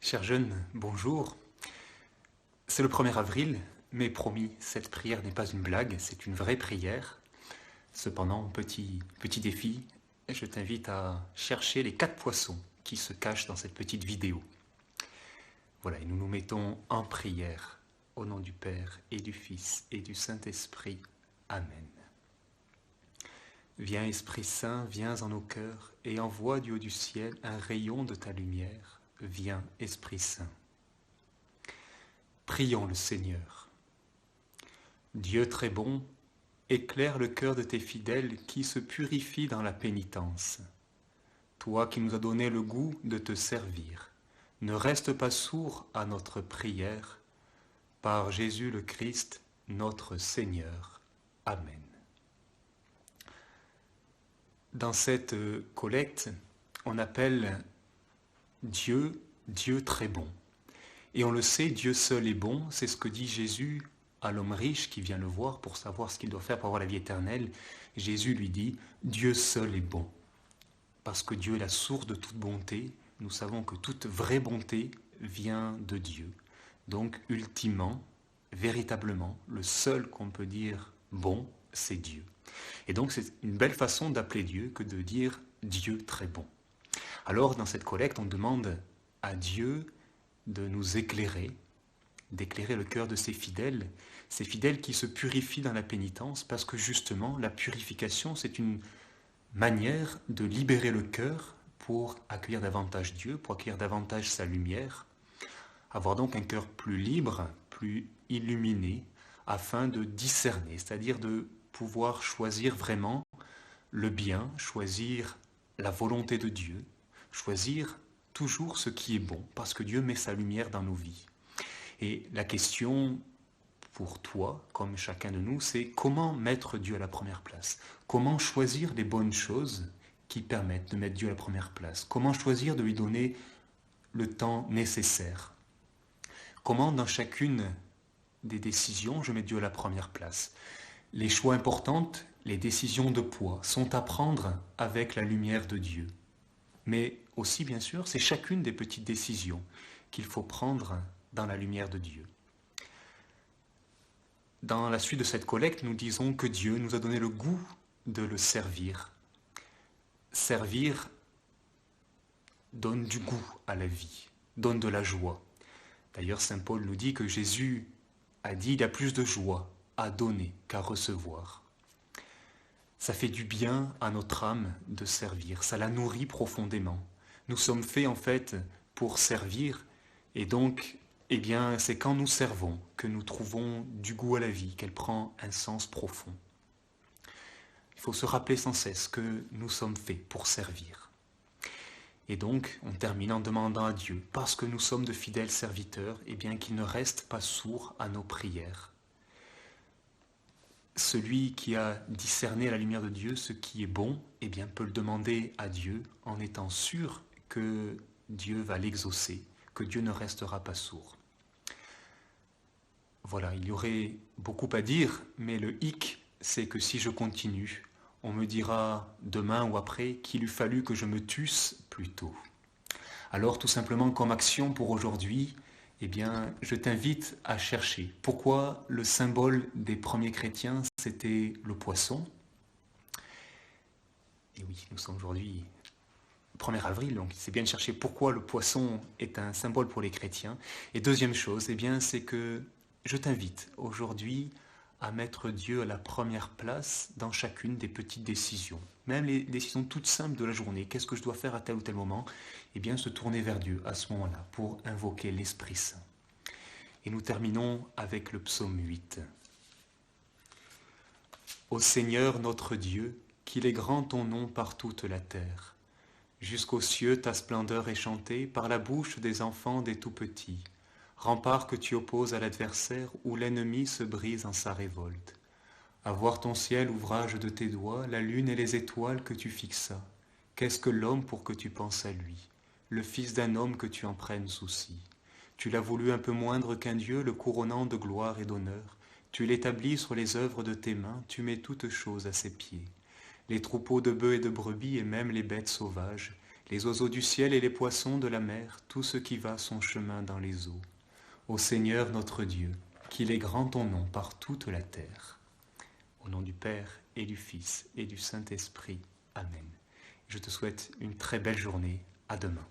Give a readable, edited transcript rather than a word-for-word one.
Chers jeunes, bonjour. C'est le 1er avril, mais promis, cette prière n'est pas une blague, c'est une vraie prière. Cependant, petit défi, je t'invite à chercher les 4 poissons qui se cachent dans cette petite vidéo. Voilà, et nous nous mettons en prière, au nom du Père et du Fils et du Saint-Esprit. Amen. Viens Esprit Saint, viens en nos cœurs et envoie du haut du ciel un rayon de ta lumière. Viens Esprit Saint. Prions le Seigneur. Dieu très bon, éclaire le cœur de tes fidèles qui se purifient dans la pénitence. Toi qui nous as donné le goût de te servir, ne reste pas sourd à notre prière. Par Jésus le Christ, notre Seigneur. Amen. Dans cette collecte, on appelle Dieu, Dieu très bon. Et on le sait, Dieu seul est bon, c'est ce que dit Jésus à l'homme riche qui vient le voir pour savoir ce qu'il doit faire pour avoir la vie éternelle. Jésus lui dit, Dieu seul est bon. Parce que Dieu est la source de toute bonté, nous savons que toute vraie bonté vient de Dieu. Donc, ultimement, véritablement, le seul qu'on peut dire bon, c'est Dieu. Et donc, c'est une belle façon d'appeler Dieu que de dire Dieu très bon. Alors, dans cette collecte, on demande à Dieu de nous éclairer, d'éclairer le cœur de ces fidèles qui se purifient dans la pénitence, parce que justement, la purification, c'est une manière de libérer le cœur pour accueillir davantage Dieu, pour accueillir davantage sa lumière, avoir donc un cœur plus libre, plus illuminé, afin de discerner, c'est-à-dire de pouvoir choisir vraiment le bien, choisir la volonté de Dieu, choisir toujours ce qui est bon, parce que Dieu met sa lumière dans nos vies. Et la question pour toi, comme chacun de nous, c'est comment mettre Dieu à la première place? Comment choisir les bonnes choses qui permettent de mettre Dieu à la première place? Comment choisir de lui donner le temps nécessaire? Comment dans chacune des décisions je mets Dieu à la première place? Les choix importants, les décisions de poids sont à prendre avec la lumière de Dieu. Mais aussi, bien sûr, c'est chacune des petites décisions qu'il faut prendre dans la lumière de Dieu. Dans la suite de cette collecte, nous disons que Dieu nous a donné le goût de le servir. Servir donne du goût à la vie, donne de la joie. D'ailleurs, saint Paul nous dit que Jésus a dit qu'il y a plus de joie à donner qu'à recevoir. Ça fait du bien à notre âme de servir, ça la nourrit profondément. Nous sommes faits en fait pour servir, et donc, c'est quand nous servons que nous trouvons du goût à la vie, qu'elle prend un sens profond. Il faut se rappeler sans cesse que nous sommes faits pour servir. Et donc, on termine en demandant à Dieu, parce que nous sommes de fidèles serviteurs, qu'il ne reste pas sourd à nos prières. Celui qui a discerné à la lumière de Dieu ce qui est bon, peut le demander à Dieu en étant sûr que Dieu va l'exaucer, que Dieu ne restera pas sourd. Voilà, il y aurait beaucoup à dire, mais le hic, c'est que si je continue, on me dira demain ou après qu'il eût fallu que je me tusse plus tôt. Alors tout simplement comme action pour aujourd'hui, je t'invite à chercher. Pourquoi le symbole des premiers chrétiens, c'était le poisson? Et oui, nous sommes aujourd'hui 1er avril, donc c'est bien de chercher pourquoi le poisson est un symbole pour les chrétiens. Et deuxième chose, c'est que je t'invite aujourd'hui à mettre Dieu à la première place dans chacune des petites décisions. Même les décisions toutes simples de la journée. Qu'est-ce que je dois faire à tel ou tel moment? Se tourner vers Dieu à ce moment-là pour invoquer l'Esprit Saint. Et nous terminons avec le psaume 8. Ô Seigneur notre Dieu, qu'il est grand ton nom par toute la terre. Jusqu'aux cieux ta splendeur est chantée par la bouche des enfants des tout-petits. Rempart que tu opposes à l'adversaire où l'ennemi se brise en sa révolte. À voir ton ciel, ouvrage de tes doigts, la lune et les étoiles que tu fixas. Qu'est-ce que l'homme pour que tu penses à lui? Le fils d'un homme que tu en prennes souci. Tu l'as voulu un peu moindre qu'un Dieu, le couronnant de gloire et d'honneur. Tu l'établis sur les œuvres de tes mains, tu mets toutes choses à ses pieds. Les troupeaux de bœufs et de brebis et même les bêtes sauvages, les oiseaux du ciel et les poissons de la mer, tout ce qui va son chemin dans les eaux. Ô Seigneur notre Dieu, qu'il est grand ton nom par toute la terre. Au nom du Père et du Fils et du Saint-Esprit. Amen. Je te souhaite une très belle journée. À demain.